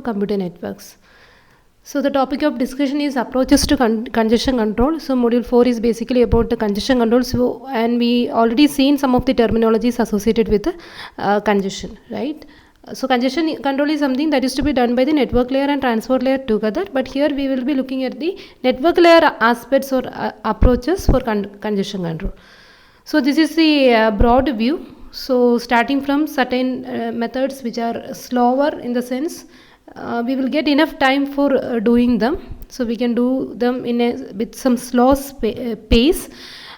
computer networks. So the topic of discussion is approaches to congestion control. So module 4 is basically about the congestion control. So, and we already seen some of the terminologies associated with congestion, right? So congestion control is something that is to be done by the network layer and transport layer together. But here we will be looking at the network layer aspects or approaches for congestion control. So this is the broad view. So starting from certain methods which are slower in the sense we will get enough time for doing them. So we can do them with some slow pace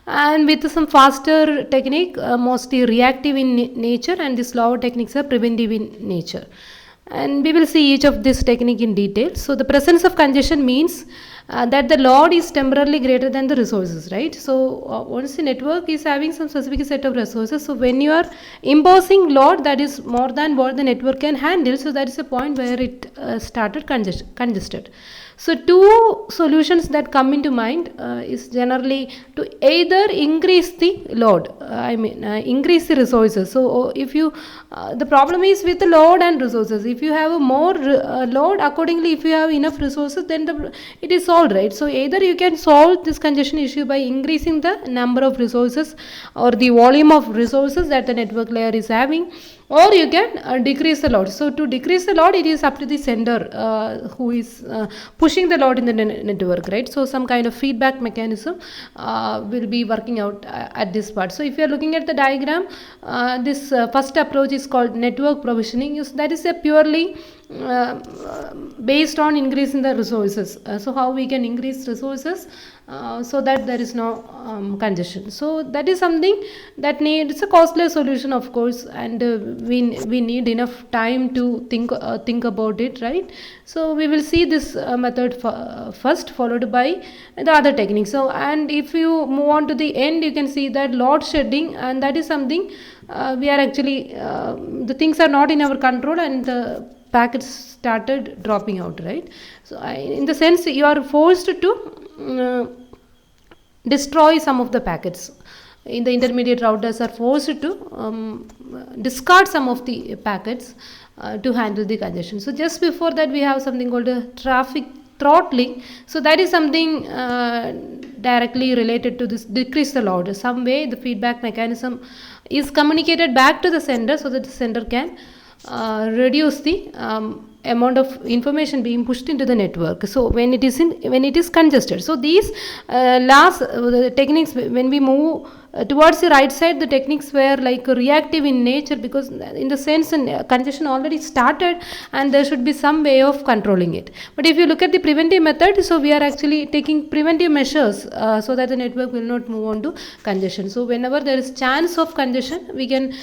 and with some faster technique, mostly reactive in nature, and the slower techniques are preventive in nature. And we will see each of this technique in detail. So the presence of congestion means that the load is temporarily greater than the resources, right? So once the network is having some specific set of resources, so when you are imposing load that is more than what the network can handle, so that is a point where it started congested. So two solutions that come into mind is generally to either increase the load, increase the resources. So if you, the problem is with the load and resources. If you have a more load, accordingly, if you have enough resources, then it is solved, right? So either you can solve this congestion issue by increasing the number of resources or the volume of resources that the network layer is having, or you can decrease the load. So to decrease the load, it is up to the sender who is pushing the load in the network, right? So some kind of feedback mechanism will be working out at this part. So if you are looking at the diagram, this first approach is called network provisioning. That is a purely based on increasing the resources. So how we can increase resources so that there is no congestion. So that is something that needs a costly solution, of course, and we need enough time to think about it, right? So we will see this method first, followed by the other techniques. So, and if you move on to the end, you can see that load shedding, and that is something we are actually the things are not in our control, and the packets started dropping out, right? So in the sense you are forced to destroy some of the packets. In the intermediate routers are forced to discard some of the packets to handle the congestion. So just before that we have something called a traffic throttling. So that is something directly related to this decrease the load. Some way the feedback mechanism is communicated back to the sender so that the sender can reduce the amount of information being pushed into the network. So when it is congested, so these techniques, when we move towards the right side, the techniques were like reactive in nature, because in the sense congestion already started and there should be some way of controlling it. But if you look at the preventive method, so we are actually taking preventive measures so that the network will not move on to congestion. So whenever there is chance of congestion, we can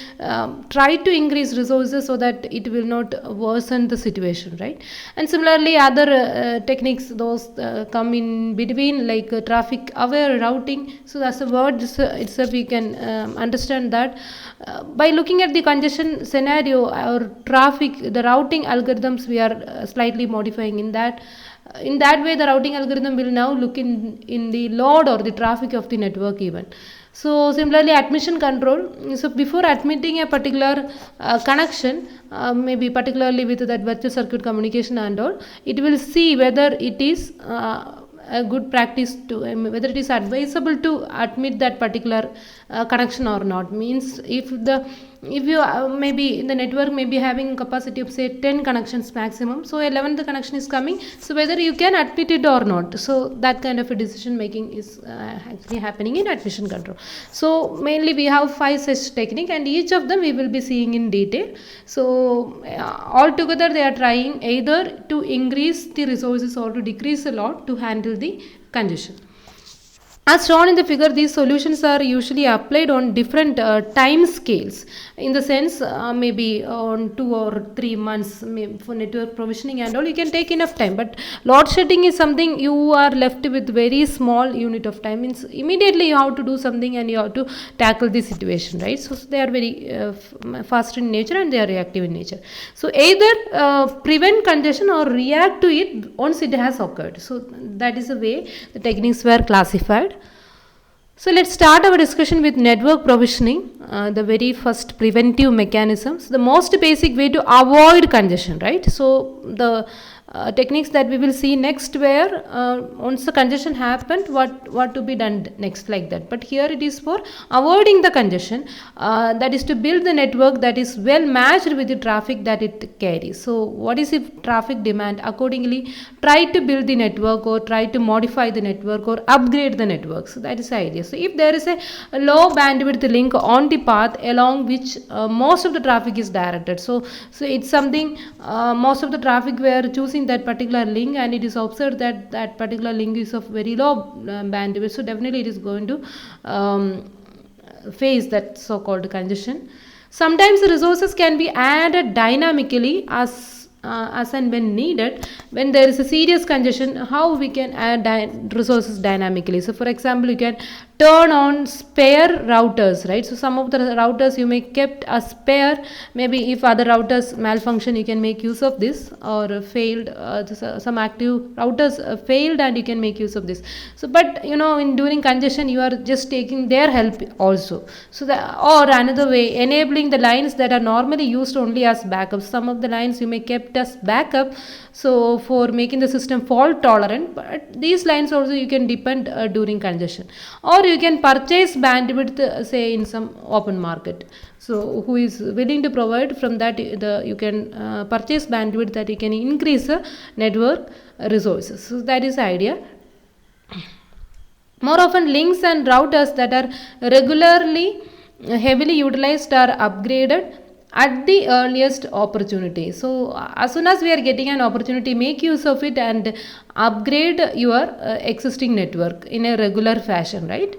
try to increase resources so that it will not worsen the situation, right? And similarly other techniques, those come in between, like traffic aware routing. So that's the word itself we can understand that by looking at the congestion scenario or traffic, the routing algorithms we are slightly modifying in that way. The routing algorithm will now look in the load or the traffic of the network even. So similarly admission control. So before admitting a particular connection, maybe particularly with that virtual circuit communication and all, it will see whether it is a good practice to whether it is advisable to admit that particular connection or not. Means if you maybe in the network may be having capacity of say 10 connections maximum, so 11th connection is coming, so whether you can admit it or not. So that kind of a decision making is actually happening in admission control. So mainly we have 5 such technique, and each of them we will be seeing in detail. So all together they are trying either to increase the resources or to decrease the load to handle the congestion. As shown in the figure, these solutions are usually applied on different time scales, in the sense maybe on 2 or 3 months for network provisioning and all, you can take enough time. But load shedding is something you are left with very small unit of time. Means immediately you have to do something and you have to tackle the situation, right? So they are very fast in nature and they are reactive in nature. So either prevent congestion or react to it once it has occurred. So that is the way the techniques were classified. So let's start our discussion with network provisioning, the very first preventive mechanisms, the most basic way to avoid congestion, right? So the techniques that we will see next where once the congestion happened, what to be done next, like that. But here it is for avoiding the congestion, that is to build the network that is well matched with the traffic that it carries. So what is the traffic demand? Accordingly, try to build the network or try to modify the network or upgrade the network. So that is the idea. So if there is a low bandwidth link on the path along which most of the traffic is directed, so it's something most of the traffic were choosing that particular link, and it is observed that that particular link is of very low bandwidth, so definitely it is going to face that so-called congestion. Sometimes the resources can be added dynamically as and when needed. When there is a serious congestion, how we can add resources dynamically? So for example, you can turn on spare routers, right? So some of the routers you may kept a spare, maybe if other routers malfunction, you can make use of this, or failed, some active routers failed and you can make use of this. So but in during congestion you are just taking their help also. So or another way, enabling the lines that are normally used only as backup. Some of the lines you may kept as backup, so for making the system fault tolerant, but these lines also you can depend during congestion. Or you can purchase bandwidth, say in some open market, so who is willing to provide, from that you can purchase bandwidth that you can increase the network resources. So that is the idea. More often, links and routers that are regularly heavily utilized are upgraded at the earliest opportunity. So as soon as we are getting an opportunity, make use of it and upgrade your existing network in a regular fashion, right?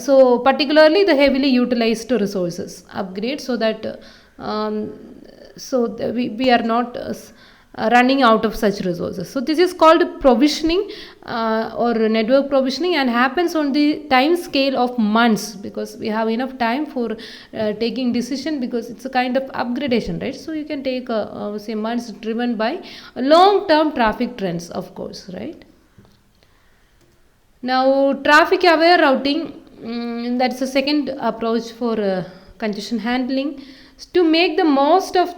So particularly the heavily utilized resources upgrade, so that we are not running out of such resources. So this is called provisioning or network provisioning, and happens on the time scale of months, because we have enough time for taking decision, because it's a kind of upgradation, right? So you can take say months, driven by long term traffic trends, of course, right? Now traffic aware routing, that's the second approach for congestion handling. To make the most of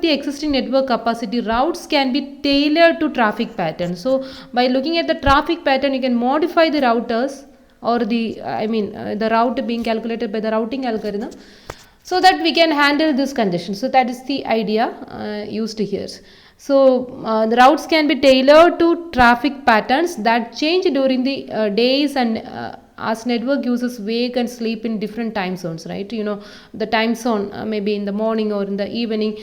the existing network capacity, routes can be tailored to traffic patterns. So by looking at the traffic pattern, you can modify the routers, or the route being calculated by the routing algorithm, so that we can handle this congestion. So that is the idea used here. So the routes can be tailored to traffic patterns that change during the days, and as network users wake and sleep in different time zones, right? The time zone maybe in the morning or in the evening,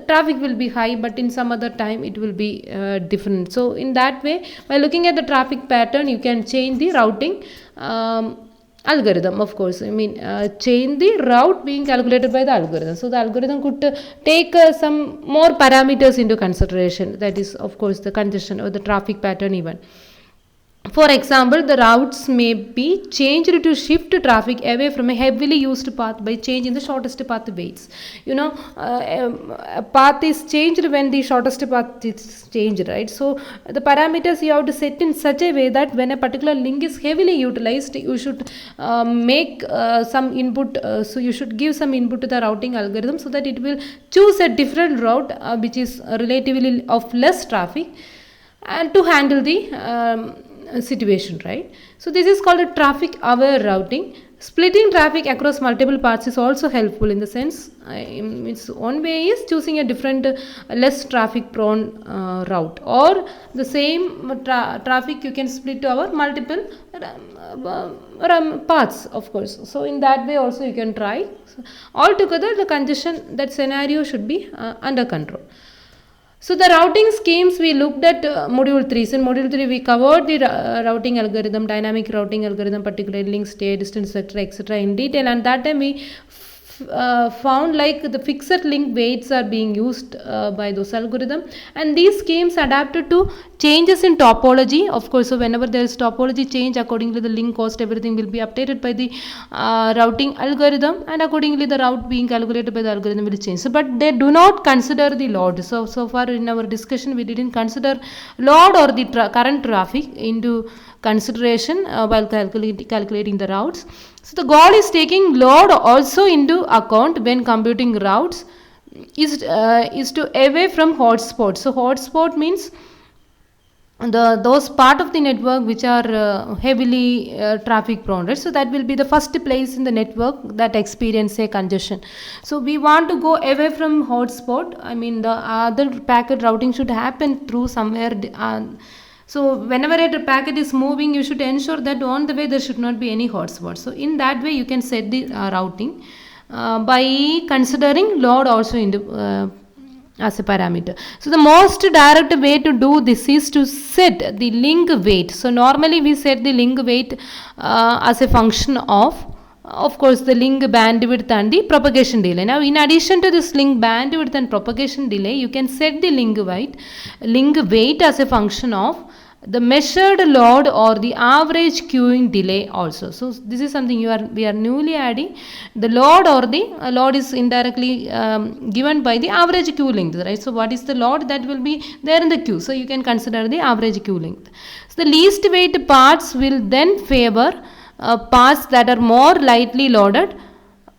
traffic will be high, but in some other time it will be different. So in that way, by looking at the traffic pattern, you can change the routing algorithm, of course. Change the route being calculated by the algorithm. So the algorithm could take some more parameters into consideration, that is of course the congestion or the traffic pattern even. For example, the routes may be changed to shift traffic away from a heavily used path by changing the shortest path weights. A path is changed when the shortest path is changed, right? So the parameters you have to set in such a way that when a particular link is heavily utilized, you should make some input. So you should give some input to the routing algorithm, so that it will choose a different route which is relatively of less traffic, and to handle the situation, right? So this is called a traffic aware routing. Splitting traffic across multiple paths is also helpful, in the sense its one way is choosing a different less traffic prone route, or the same traffic you can split to our multiple paths, of course. So in that way also you can try. So altogether the congestion, that scenario should be under control. So the routing schemes we looked at module 3. So in module 3 we covered the routing algorithm, dynamic routing algorithm, particularly link, state, distance, etc. in detail, and that time we found like the fixed link weights are being used by those algorithm, and these schemes adapted to changes in topology, of course. So whenever there is topology change, accordingly the link cost, everything will be updated by the routing algorithm, and accordingly the route being calculated by the algorithm will change. So, but they do not consider the load. So far in our discussion we didn't consider load or the current traffic into consideration while calculating the routes. So the goal is taking load also into account when computing routes, is to away from hotspot. So hotspot means those part of the network which are heavily traffic prone, right? So that will be the first place in the network that experience a congestion. So we want to go away from hotspot. I mean, the other packet routing should happen through somewhere. So whenever a packet is moving, you should ensure that on the way there should not be any hotspot. So in that way you can set the routing by considering load also in the as a parameter. So the most direct way to do this is to set the link weight. So normally we set the link weight as a function of course the link bandwidth and the propagation delay. Now in addition to this link bandwidth and propagation delay, you can set the link weight as a function of the measured load or the average queuing delay also. So this is something we are newly adding. The load or the load is indirectly given by the average queue length, right? So what is the load that will be there in the queue? So you can consider the average queue length. So the least weight parts will then favor parts that are more lightly loaded,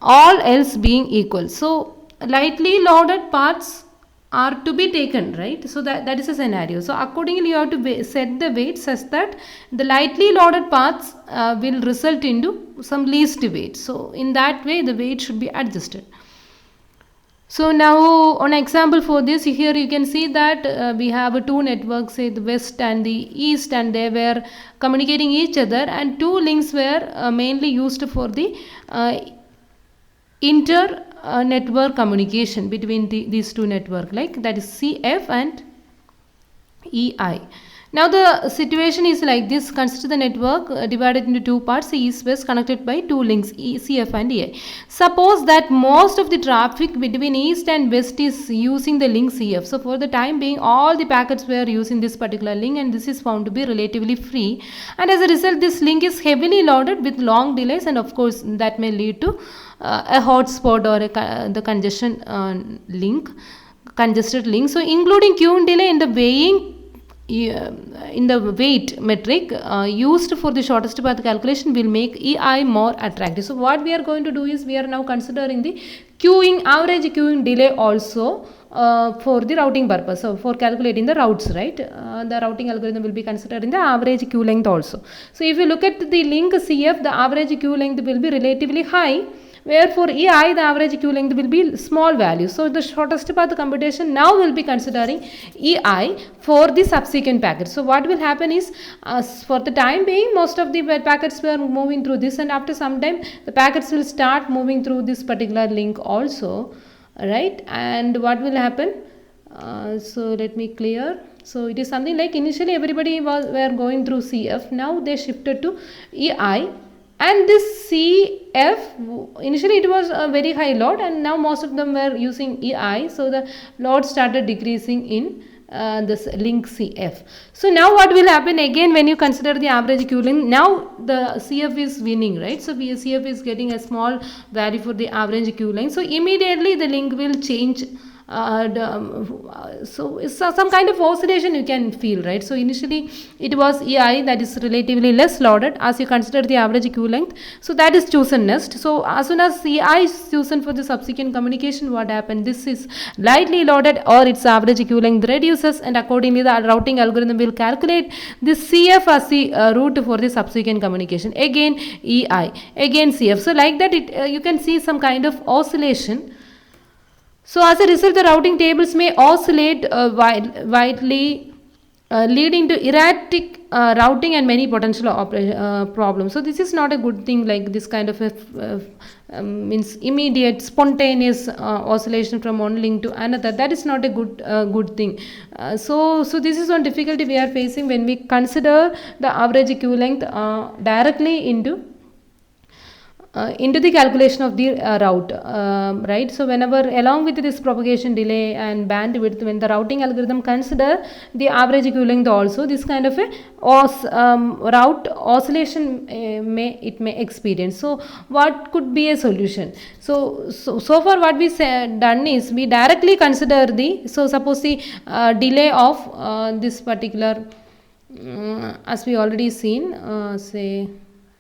all else being equal. So lightly loaded parts are to be taken, right? So that is a scenario. So accordingly you have to set the weight such that the lightly loaded paths will result into some least weight. So in that way the weight should be adjusted. So now on example for this, here you can see that we have two networks, say the west and the east, and they were communicating each other, and two links were mainly used for the inter network communication between these two networks, like that is CF and EI. Now the situation is like this. Consider the network divided into two parts, east west, connected by two links CF and EI. Suppose that most of the traffic between east and west is using the link CF. So for the time being all the packets were using this particular link, and this is found to be relatively free, and as a result this link is heavily loaded with long delays, and of course that may lead to a hotspot or the congested link. So including queue delay in the weight metric used for the shortest path calculation will make EI more attractive. So what we are going to do is we are now considering the average queuing delay also for the routing purpose. So for calculating the routes, right? The routing algorithm will be considering the average queue length also. So if you look at the link CF, the average queue length will be relatively high, where for EI the average queue length will be small value. So the shortest path computation now will be considering EI for the subsequent packets. So what will happen is for the time being most of the packets were moving through this, and after some time the packets will start moving through this particular link also, right? And what will happen? So let me clear. So it is something like initially everybody were going through CF, now they shifted to EI. And this CF, initially it was a very high load, and now most of them were using EI. So the load started decreasing in this link CF. So now what will happen again when you consider the average queue length? Now the CF is winning, right? So CF is getting a small value for the average queue length. So immediately the link will change. So it's some kind of oscillation you can feel, right? So initially it was EI that is relatively less loaded as you consider the average queue length. So that is chosen next. So as soon as EI is chosen for the subsequent communication, what happened? This is lightly loaded or its average queue length reduces, and accordingly the routing algorithm will calculate the CF as the route for the subsequent communication. Again EI, again CF. So like that you can see some kind of oscillation. So as a result, the routing tables may oscillate widely, leading to erratic routing and many potential problems. So this is not a good thing, like this kind of means immediate spontaneous oscillation from one link to another. That is not a good thing. So this is one difficulty we are facing when we consider the average queue length directly into into the calculation of the route, right? So whenever along with this propagation delay and bandwidth, when the routing algorithm consider the average equivalent also, this kind of a route oscillation may experience. So what could be a solution? So far what we done is we directly consider the, so suppose the delay of this particular as we already seen, say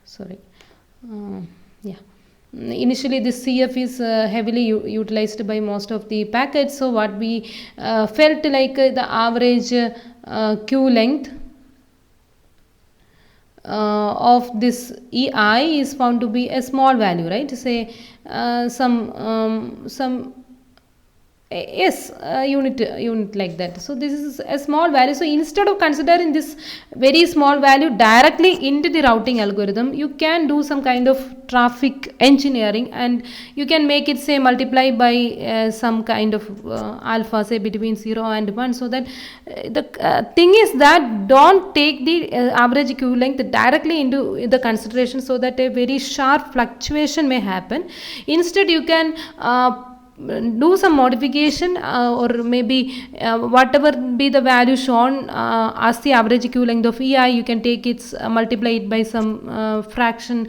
sorry yeah, initially this CF is heavily utilized by most of the packets. So what we felt like the average queue length of this EI is found to be a small value, right? Say some yes, unit like that. So this is a small value. So instead of considering this very small value directly into the routing algorithm, you can do some kind of traffic engineering, and you can make it say multiply by some kind of alpha, say between 0 and 1, so that the thing is that don't take the average queue length directly into the consideration, so that a very sharp fluctuation may happen. Instead you can do some modification, or maybe whatever be the value shown as the average queue length of EI, you can take it, multiply it by some fraction,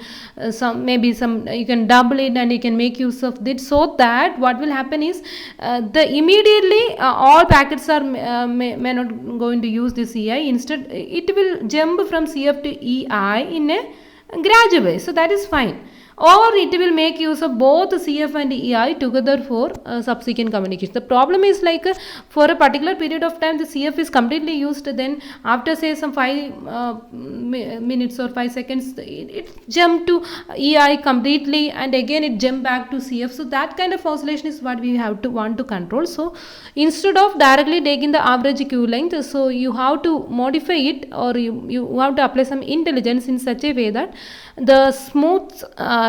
some maybe some, you can double it, and you can make use of it, so that what will happen is the immediately all packets are may not going to use this EI. Instead it will jump from CF to EI in a gradual way, so that is fine. Or it will make use of both CF and EI together for subsequent communication. The problem is like for a particular period of time the CF is completely used, then after say some 5 minutes or 5 seconds it jumped to EI completely, and again it jumped back to CF. So that kind of oscillation is what we have to want to control. So instead of directly taking the average queue length, so you have to modify it, or you have to apply some intelligence in such a way that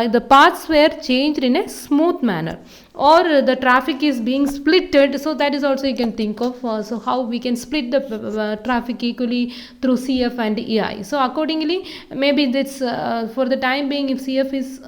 the paths were changed in a smooth manner, or the traffic is being splitted. So that is also you can think of so how we can split the traffic equally through CF and EI. So accordingly, maybe this for the time being, if CF is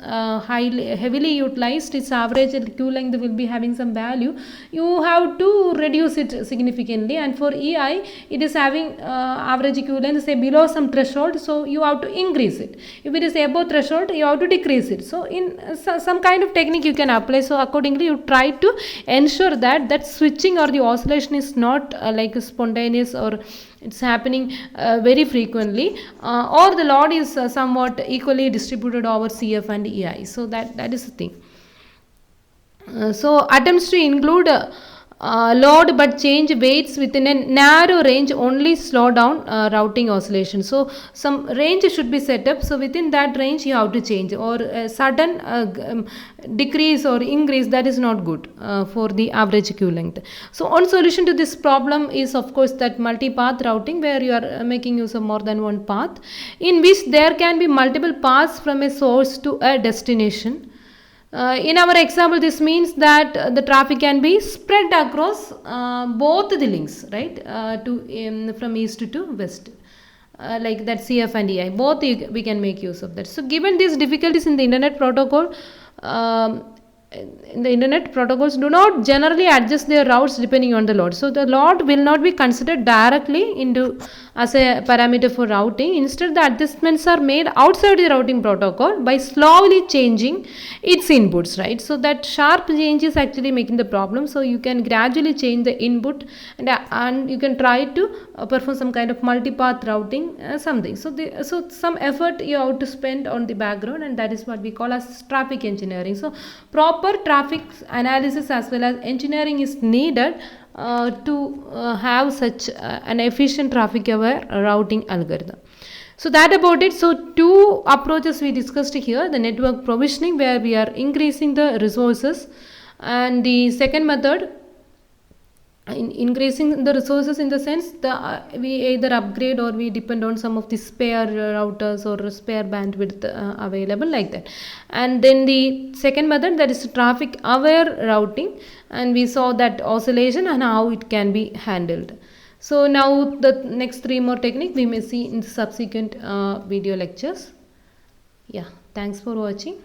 heavily utilized, its average queue length will be having some value, you have to reduce it significantly. And for EI, it is having average queue length say below some threshold, so you have to increase it. If it is above threshold, you have to decrease it. So in some kind of technique you can apply. So accordingly you try to ensure that switching or the oscillation is not like spontaneous, or it's happening very frequently, or the load is somewhat equally distributed over CF and EI. So that is the thing. So attempts to include load but change weights within a narrow range only slow down routing oscillation. So some range should be set up, so within that range you have to change, or a sudden decrease or increase, that is not good for the average queue length. So one solution to this problem is of course that multi-path routing, where you are making use of more than one path, in which there can be multiple paths from a source to a destination. In our example, this means that the traffic can be spread across both the links, right, from east to west, like that CF and EI, both we can make use of that. So given these difficulties in the internet protocol, in the internet protocols do not generally adjust their routes depending on the load. So the load will not be considered directly into as a parameter for routing. Instead, the adjustments are made outside the routing protocol by slowly changing its inputs, right? So that sharp change is actually making the problem. So you can gradually change the input, and you can try to perform some kind of multipath routing, something. So some effort you have to spend on the background, and that is what we call as traffic engineering. So proper traffic analysis as well as engineering is needed to have such an efficient traffic aware routing algorithm. So that about it. So two approaches we discussed here: the network provisioning, where we are increasing the resources, and the second method, increasing the resources in the sense we either upgrade or we depend on some of the spare routers or spare bandwidth available, like that. And then the second method, that is traffic aware routing, and we saw that oscillation and how it can be handled. So now the next three more techniques we may see in the subsequent video lectures. Yeah, thanks for watching.